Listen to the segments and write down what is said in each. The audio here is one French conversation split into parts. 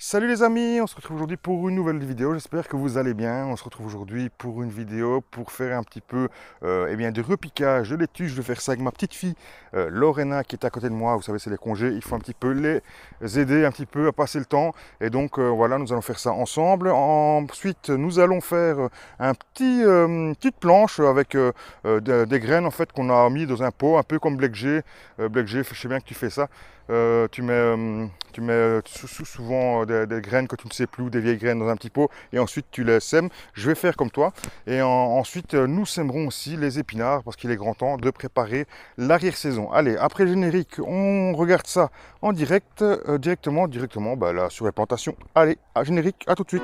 Salut les amis, on se retrouve aujourd'hui pour une nouvelle vidéo, j'espère que vous allez bien. On se retrouve aujourd'hui pour une vidéo pour faire un petit peu du repiquage de laitue. Je vais faire ça avec ma petite fille Lorena qui est à côté de moi. Vous savez, c'est les congés, il faut un petit peu les aider un petit peu à passer le temps. Et donc voilà, nous allons faire ça ensemble. Ensuite, nous allons faire une petite planche avec des graines en fait qu'on a mis dans un pot, un peu comme Black G. Black G, je sais bien que tu fais ça. Tu mets souvent des graines que tu ne sais plus, des vieilles graines dans un petit pot, et ensuite tu les sèmes. Je vais faire comme toi. Et ensuite, nous sèmerons aussi les épinards, parce qu'il est grand temps de préparer l'arrière-saison. Allez, après le générique, on regarde ça en direct, directement bah, là, sur les plantations. Allez, à générique, à tout de suite.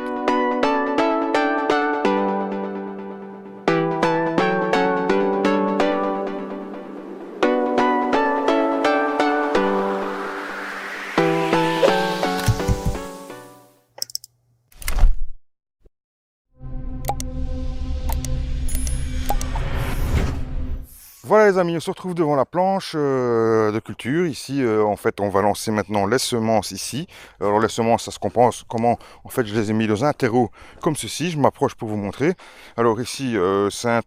Voilà les amis, on se retrouve devant la planche de culture. Ici, en fait, on va lancer maintenant les semences ici. Alors les semences, ça se compense comment? En fait, je les ai mis dans un terreau comme ceci. Je m'approche pour vous montrer. Alors ici, c'est un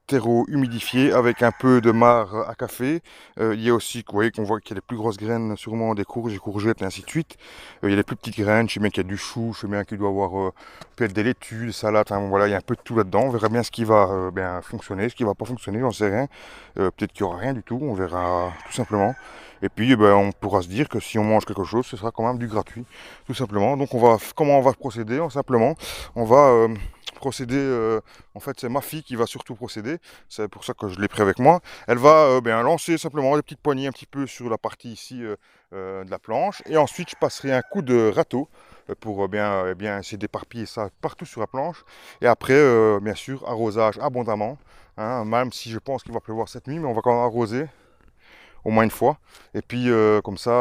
terreau humidifié avec un peu de marc à café. Il y a aussi, vous voyez qu'on voit qu'il y a les plus grosses graines, sûrement des courges, des courgettes et ainsi de suite. Il y a les plus petites graines, je sais bien qu'il y a du chou, je sais bien qu'il doit y avoir peut-être des laitues, des salades, enfin, voilà, il y a un peu de tout là-dedans. On verra bien ce qui va bien fonctionner, ce qui va pas fonctionner, j'en sais rien. Peut-être qu'il n'y aura rien du tout, on verra tout simplement. Et puis on pourra se dire que si on mange quelque chose, ce sera quand même du gratuit, tout simplement. Donc comment on va procéder? Simplement, on va procéder, en fait c'est ma fille qui va surtout procéder, c'est pour ça que je l'ai pris avec moi. Elle va lancer simplement des petites poignées un petit peu sur la partie ici de la planche, et ensuite je passerai un coup de râteau pour bien essayer d'éparpiller ça partout sur la planche. Et après, bien sûr, arrosage abondamment. Hein, même si je pense qu'il va pleuvoir cette nuit, mais on va quand même arroser au moins une fois. Et puis comme ça,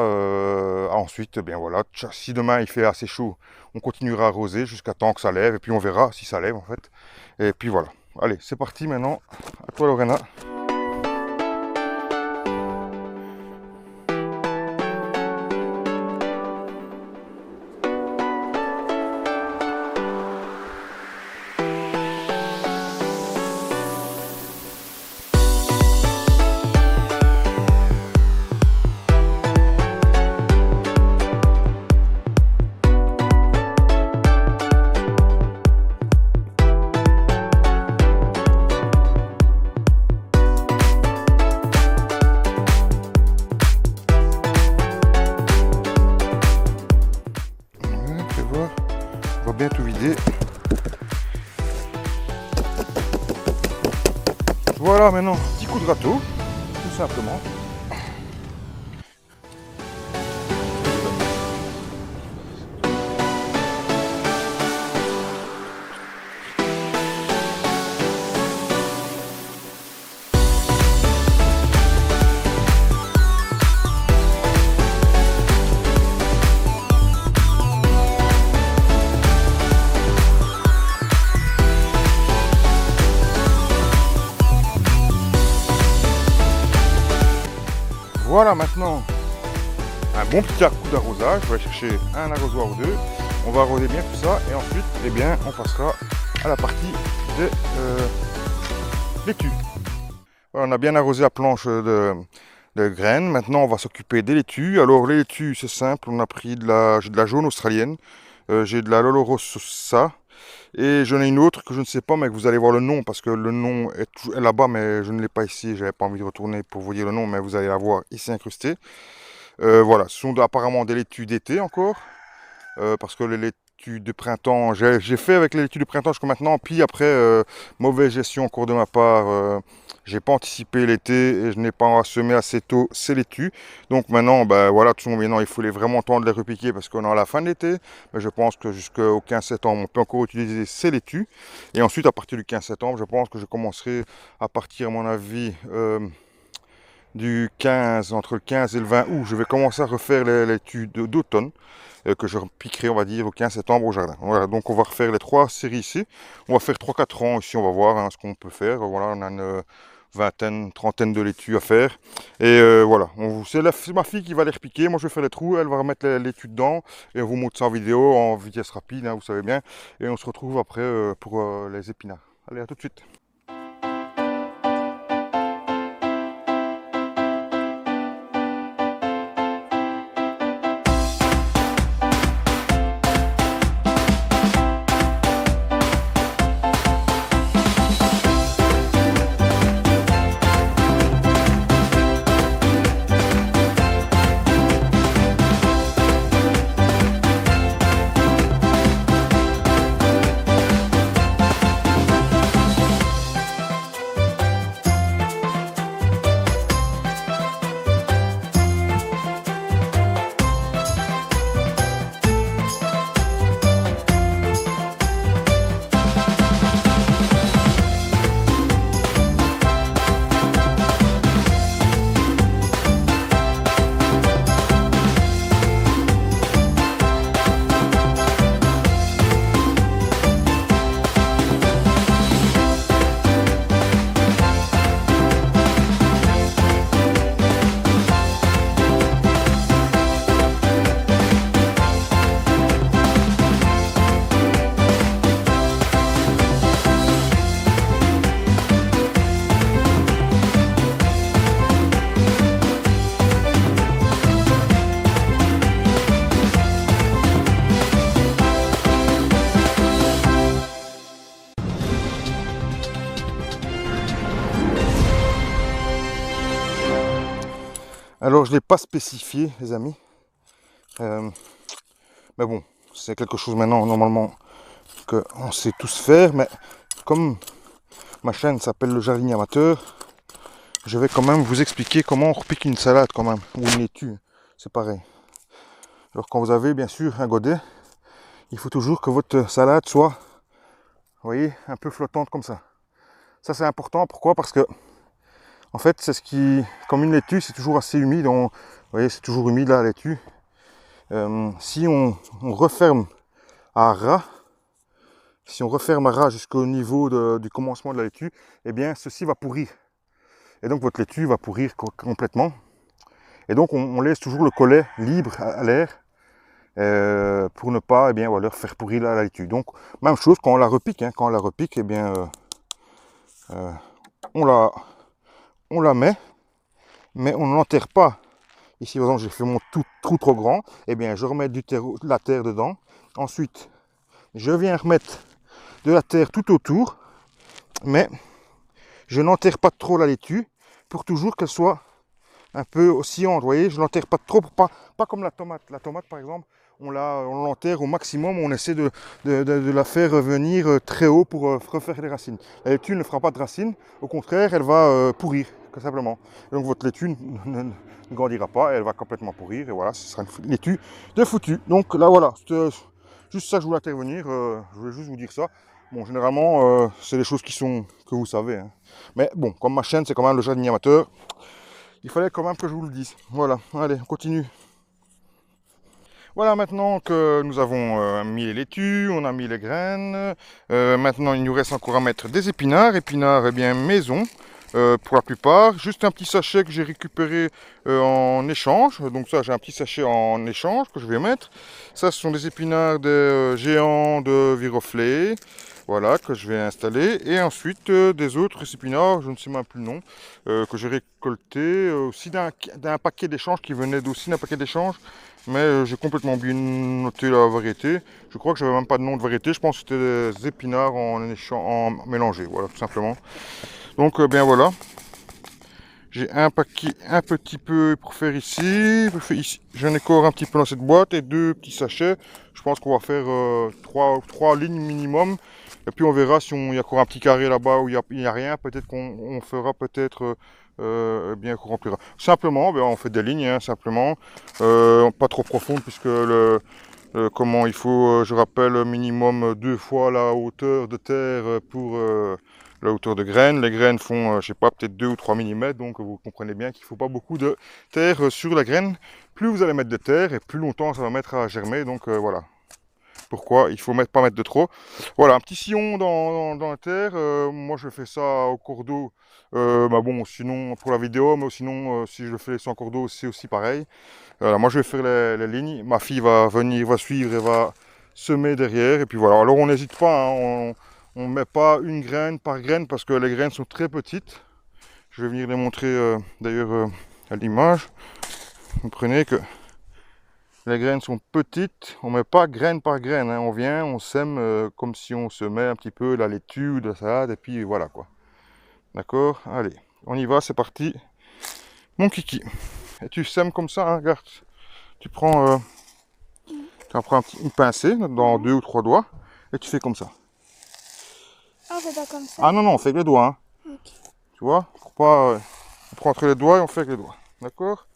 ensuite, bien voilà, si demain il fait assez chaud, on continuera à arroser jusqu'à temps que ça lève. Et puis on verra si ça lève en fait. Et puis voilà. Allez, c'est parti maintenant. À toi Lorena. Fais voir. On va bien tout vider. Voilà maintenant, petit coup de râteau, tout simplement. Voilà maintenant un bon petit coup d'arrosage. On va chercher un arrosoir ou deux. On va arroser bien tout ça et ensuite on passera à la partie de laitue. Voilà, on a bien arrosé la planche de graines. Maintenant on va s'occuper des laitues. Alors les laitues c'est simple, on a pris j'ai de la jaune australienne, j'ai de la Lolorosa. Et j'en ai une autre que je ne sais pas, mais que vous allez voir le nom, parce que le nom est là-bas, mais je ne l'ai pas ici. J'avais pas envie de retourner pour vous dire le nom, mais vous allez la voir ici incrustée. Voilà, ce sont apparemment des laitues d'été encore, parce que les laitues de printemps, j'ai fait avec les laitues de printemps jusqu'à maintenant, puis après, mauvaise gestion encore de ma part, j'ai pas anticipé l'été et je n'ai pas semé assez tôt ces laitues. Donc maintenant, ben voilà, tout maintenant il faut vraiment temps de les repiquer parce qu'on est à la fin de l'été, mais je pense que jusqu'au 15 septembre, on peut encore utiliser ces laitues. Et ensuite, à partir du 15 septembre, je pense que je commencerai à partir, à mon avis, du 15, entre le 15 et le 20 août, je vais commencer à refaire les laitues d'automne que je piquerai, on va dire, au 15 septembre au jardin. Voilà, donc on va refaire les trois séries ici. On va faire 3-4 ans ici, on va voir ce qu'on peut faire. Voilà, on a vingtaine, trentaine de laitues à faire. Et voilà, c'est ma fille qui va les repiquer. Moi je vais faire les trous, elle va remettre les laitues dedans. Et on vous montre ça en vidéo, en vitesse rapide, hein, vous savez bien. Et on se retrouve après pour les épinards. Allez, à tout de suite. Alors je ne l'ai pas spécifié les amis, mais bon, c'est quelque chose maintenant normalement qu'on sait tous faire, mais comme ma chaîne s'appelle le jardinier amateur, je vais quand même vous expliquer comment on repique une salade quand même, ou une laitue, c'est pareil. Alors quand vous avez bien sûr un godet, il faut toujours que votre salade soit, vous voyez, un peu flottante comme ça. Ça c'est important, pourquoi? Parce que en fait c'est ce qui, comme une laitue c'est toujours assez humide, vous voyez c'est toujours humide là la laitue. Si on referme à ras, jusqu'au niveau du commencement de la laitue, eh bien ceci va pourrir. Et donc votre laitue va pourrir complètement. Et donc on laisse toujours le collet libre à l'air pour ne pas voilà, faire pourrir la laitue. Donc même chose quand on la repique, hein, eh bien on la met, mais on ne l'enterre pas. Ici par exemple j'ai fait mon trou trop grand, eh bien je remets de la terre dedans. Ensuite je viens remettre de la terre tout autour, mais je n'enterre pas trop la laitue pour toujours qu'elle soit un peu oscillante. Vous voyez, je l'enterre pas trop, pour pas comme la tomate. La tomate par exemple, on l'enterre au maximum, on essaie de la faire revenir très haut pour refaire les racines. La laitue ne fera pas de racines, au contraire, elle va pourrir, tout simplement. Et donc votre laitue ne grandira pas, elle va complètement pourrir, et voilà, ce sera une laitue de foutu. Donc là voilà, c'est juste ça que je voulais intervenir, je voulais juste vous dire ça. Bon, généralement, c'est des choses que vous savez. Hein. Mais bon, comme ma chaîne, c'est quand même le jardinier amateur, il fallait quand même que je vous le dise. Voilà, allez, on continue. Voilà, maintenant que nous avons mis les laitues, on a mis les graines, maintenant il nous reste encore à mettre des épinards. Épinards, eh bien, maison, pour la plupart. Juste un petit sachet que j'ai récupéré en échange. Donc ça, j'ai un petit sachet en échange que je vais mettre. Ça, ce sont des épinards des géants de Viroflay. Voilà, que je vais installer. Et ensuite, des autres épinards, je ne sais même plus le nom, que j'ai récolté aussi d'un paquet d'échange qui venait aussi d'un paquet d'échange. Mais j'ai complètement oublié de noter la variété. Je crois que j'avais même pas de nom de variété. Je pense que c'était des épinards en mélangés, voilà, tout simplement. Donc, bien voilà. J'ai un paquet un petit peu pour faire ici. J'en ai encore un petit peu dans cette boîte et deux petits sachets. Je pense qu'on va faire trois lignes minimum. Et puis on verra si il y a encore un petit carré là-bas où il n'y a rien. Peut-être qu'on fera peut-être bien qu'on remplira. Simplement, on fait des lignes, hein, simplement. Pas trop profondes puisque comment il faut, je rappelle, minimum 2 fois la hauteur de terre pour la hauteur de graines. Les graines font, je sais pas, peut-être 2 ou 3 mm, donc vous comprenez bien qu'il ne faut pas beaucoup de terre sur la graine. Plus vous allez mettre de terre et plus longtemps ça va mettre à germer, donc voilà. Pourquoi? Il faut pas mettre de trop. Voilà, un petit sillon dans la terre. Moi, je fais ça au cours d'eau. Bah bon, sinon, pour la vidéo, mais sinon, si je le fais sans cours d'eau, c'est aussi pareil. Voilà, moi, je vais faire les lignes. Ma fille va venir, va suivre et va semer derrière. Et puis voilà. Alors, on n'hésite pas, hein, on ne met pas une graine par graine parce que les graines sont très petites. Je vais venir les montrer d'ailleurs à l'image. Vous comprenez que les graines sont petites, on ne met pas graine par graine, hein. On vient, on sème comme si on semait un petit peu la laitue ou de la salade, et puis voilà quoi. D'accord? Allez, on y va, c'est parti. Mon kiki. Et tu sèmes comme ça, hein, regarde. Tu prends, une pincée dans 2 ou 3 doigts, et tu fais comme ça. Ah, on fait pas comme ça. Ah non, non, on fait avec les doigts. Hein. Ok. Tu vois? Pour pas, on prend entre les doigts et on fait avec les doigts. D'accord?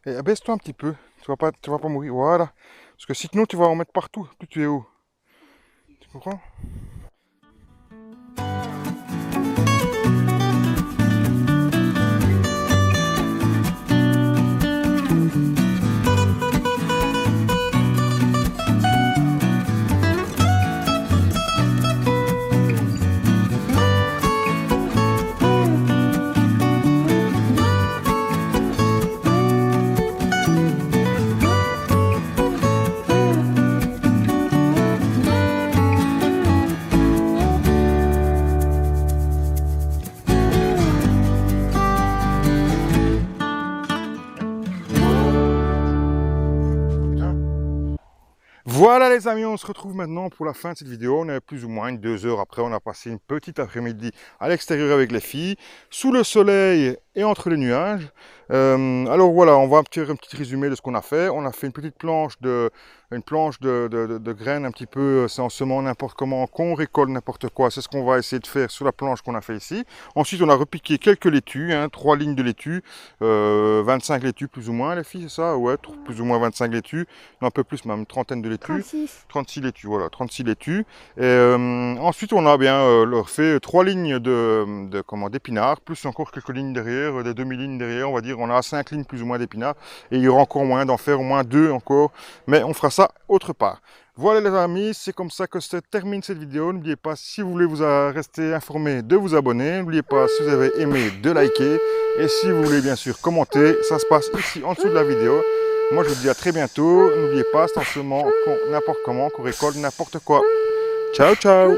Et abaisse-toi un petit peu, tu vas pas mourir, voilà. Parce que sinon tu vas en mettre partout, plus tu es haut. Tu comprends? Voilà les amis, on se retrouve maintenant pour la fin de cette vidéo. On est plus ou moins 2 heures après, on a passé une petite après-midi à l'extérieur avec les filles, sous le soleil et entre les nuages. Alors voilà, on va faire un petit résumé de ce qu'on a fait. On a fait une petite planche de graines un petit peu, c'est en semant n'importe comment, qu'on récolte n'importe quoi. C'est ce qu'on va essayer de faire sur la planche qu'on a fait ici. Ensuite, on a repiqué quelques laitues, hein, 3 lignes de laitues, 25 laitues plus ou moins les filles, c'est ça? Ouais, plus ou moins 25 laitues, non, un peu plus même, une trentaine de laitues. 36 laitues, voilà, 36 laitues. Et ensuite, on a bien leur fait 3 lignes d'épinards, plus encore quelques lignes derrière, des demi-lignes derrière, on va dire. On a 5 lignes plus ou moins d'épinards. Et il y aura encore moyen d'en faire au moins 2 encore. Mais on fera ça autre part. Voilà les amis, c'est comme ça que se termine cette vidéo. N'oubliez pas, si vous voulez vous rester informé, de vous abonner. N'oubliez pas, si vous avez aimé, de liker. Et si vous voulez bien sûr commenter, ça se passe ici en dessous de la vidéo. Moi je vous dis à très bientôt. N'oubliez pas, c'est en semant n'importe comment qu'on récolte n'importe quoi. Ciao ciao.